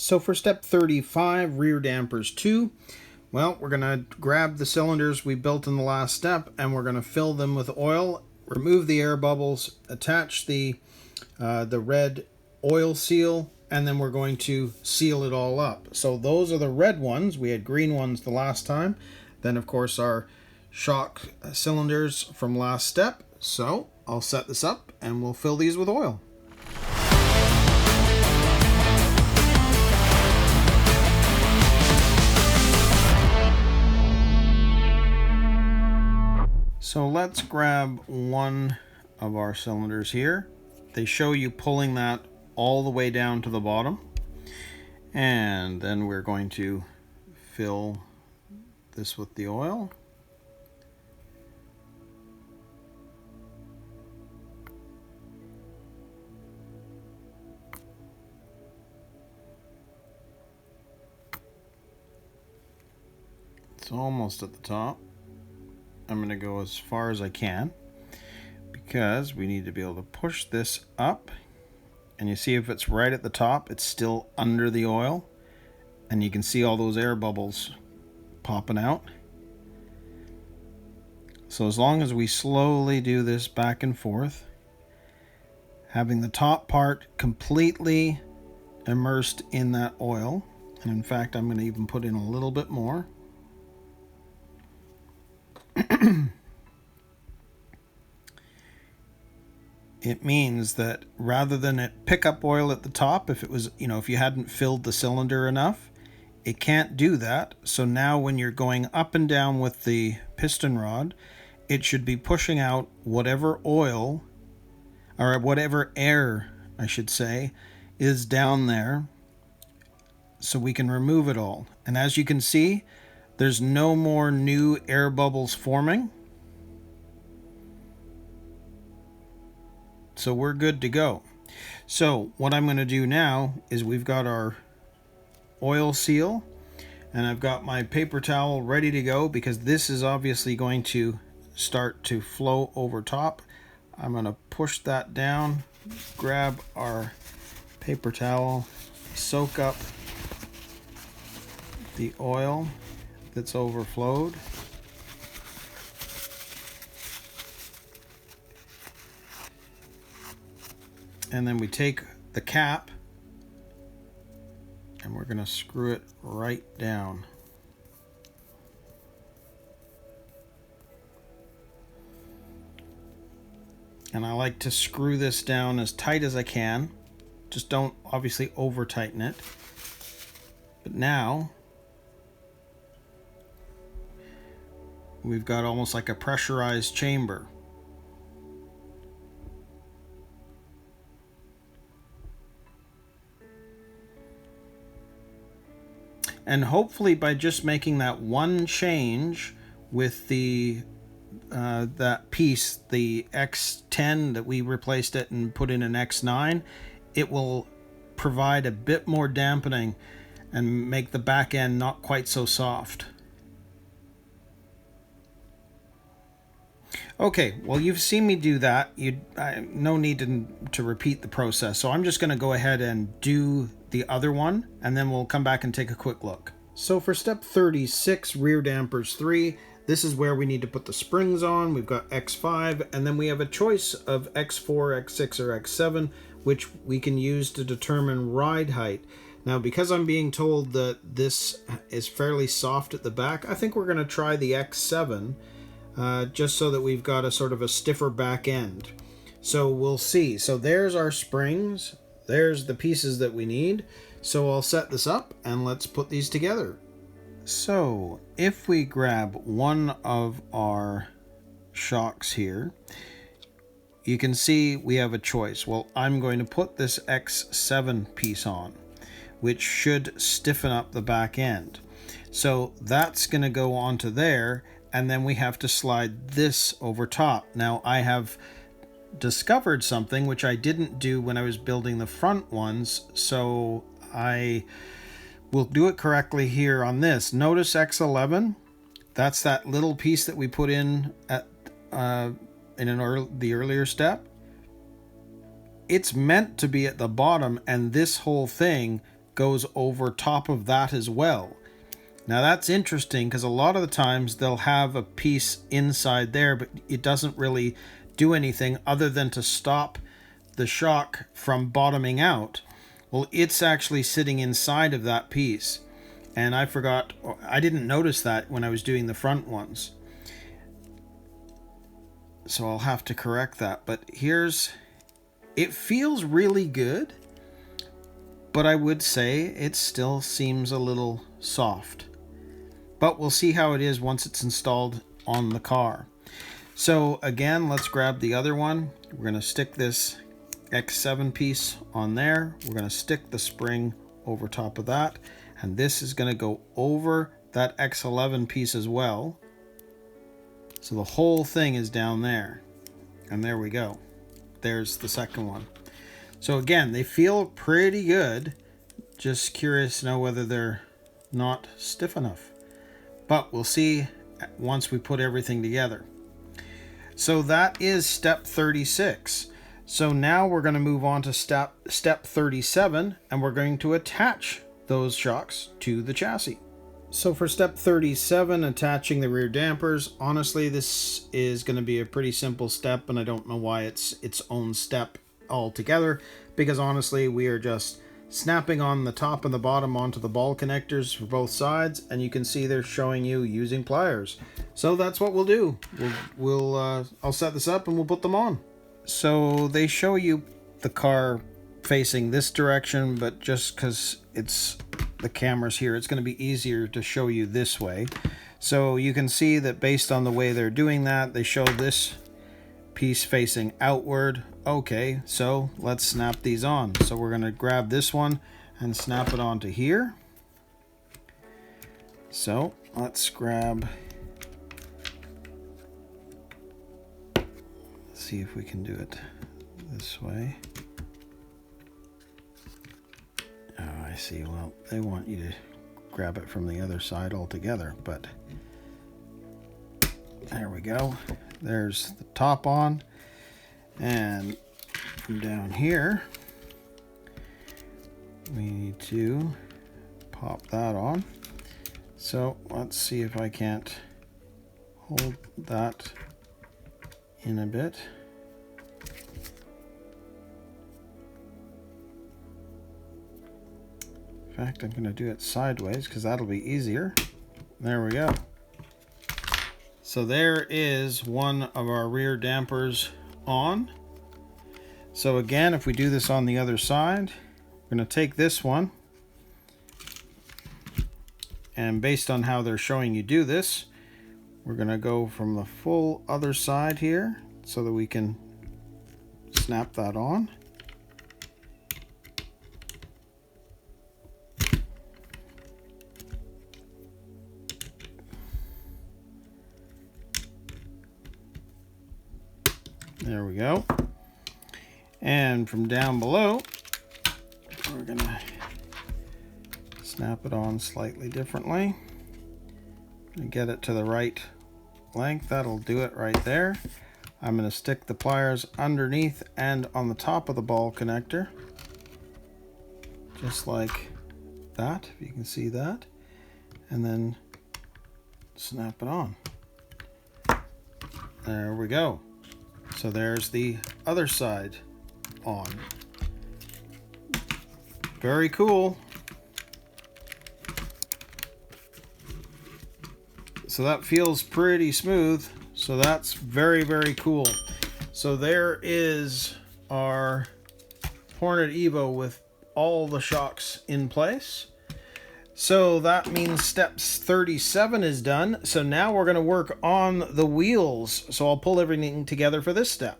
So for step 35, rear dampers 2, well, we're going to grab the cylinders we built in the last step and we're going to fill them with oil, remove the air bubbles, attach the red oil seal, and then we're going to seal it all up. So those are the red ones. We had green ones the last time. Then, of course, our shock cylinders from last step. So I'll set this up and we'll fill these with oil. So let's grab one of our cylinders here. They show you pulling that all the way down to the bottom. And then we're going to fill this with the oil. It's almost at the top. I'm going to go as far as I can because we need to be able to push this up, and you see if it's right at the top, it's still under the oil, and you can see all those air bubbles popping out. So as long as we slowly do this back and forth, having the top part completely immersed in that oil, and in fact I'm going to even put in a little bit more. It means that rather than it pick up oil at the top, if it was, if you hadn't filled the cylinder enough, it can't do that. So now when you're going up and down with the piston rod, it should be pushing out whatever oil, or whatever air, I should say, is down there, so we can remove it all. And as you can see, there's no more new air bubbles forming. So we're good to go. So what I'm going to do now is we've got our oil seal and I've got my paper towel ready to go because this is obviously going to start to flow over top. I'm going to push that down, grab our paper towel, soak up the oil that's overflowed. And then we take the cap and we're going to screw it right down. And I like to screw this down as tight as I can. Just don't obviously over tighten it. But now we've got almost like a pressurized chamber. And hopefully by just making that one change with the that piece, the X10 that we replaced it and put in an X9, it will provide a bit more dampening and make the back end not quite so soft. Okay, well, you've seen me do that. No need to repeat the process. So I'm just going to go ahead and do the other one, and then we'll come back and take a quick look. So for step 36, rear dampers 3, this is where we need to put the springs on. We've got X5, and then we have a choice of X4, X6, or X7, which we can use to determine ride height. Now, because I'm being told that this is fairly soft at the back, I think we're going to try the X7. Just so that we've got a sort of a stiffer back end. So we'll see. So there's our springs. There's the pieces that we need. So I'll set this up and let's put these together. So if we grab one of our shocks here, you can see we have a choice. Well, I'm going to put this X7 piece on, which should stiffen up the back end. So that's going to go onto there. And then we have to slide this over top. Now I have discovered something which I didn't do when I was building the front ones, so I will do it correctly here on this. Notice X11, that's that little piece that we put in at the earlier step. It's meant to be at the bottom, and this whole thing goes over top of that as well. Now that's interesting because a lot of the times they'll have a piece inside there, but it doesn't really do anything other than to stop the shock from bottoming out. Well, it's actually sitting inside of that piece. And I didn't notice that when I was doing the front ones. So I'll have to correct that. But it feels really good, but I would say it still seems a little soft. But we'll see how it is once it's installed on the car. So again, let's grab the other one. We're going to stick this X7 piece on there. We're going to stick the spring over top of that. And this is going to go over that X11 piece as well. So the whole thing is down there. And there we go. There's the second one. So again, they feel pretty good. Just curious to know whether they're not stiff enough. But we'll see once we put everything together. So that is step 36. So now we're going to move on to step 37, and we're going to attach those shocks to the chassis. So for step 37, attaching the rear dampers, honestly, this is going to be a pretty simple step, and I don't know why it's its own step altogether, because honestly, we are just snapping on the top and the bottom onto the ball connectors for both sides, and you can see they're showing you using pliers. So that's what we'll do. I'll set this up and we'll put them on. So they show you the car facing this direction, but just because it's the camera's here, it's going to be easier to show you this way. So you can see that based on the way they're doing that, they show this piece facing outward. Okay, so let's snap these on. So we're going to grab this one and snap it onto here. So let's see if we can do it this way. Oh, I see. Well, they want you to grab it from the other side altogether, but there we go. There's the top on, and from down here we need to pop that on. So let's see if I can't hold that in a bit. In fact, I'm going to do it sideways because that'll be easier. There we go. So there is one of our rear dampers on. So again, if we do this on the other side, we're going to take this one, and based on how they're showing you do this, we're going to go from the full other side here so that we can snap that on. There we go. And from down below, we're going to snap it on slightly differently and get it to the right length. That'll do it right there. I'm going to stick the pliers underneath and on the top of the ball connector, just like that, if you can see that, and then snap it on. There we go. So there's the other side on. Very cool. So that feels pretty smooth. So that's very, very cool. So there is our Hornet EVO with all the shocks in place. So that means steps 37 is done. So now we're going to work on the wheels. So I'll pull everything together for this step.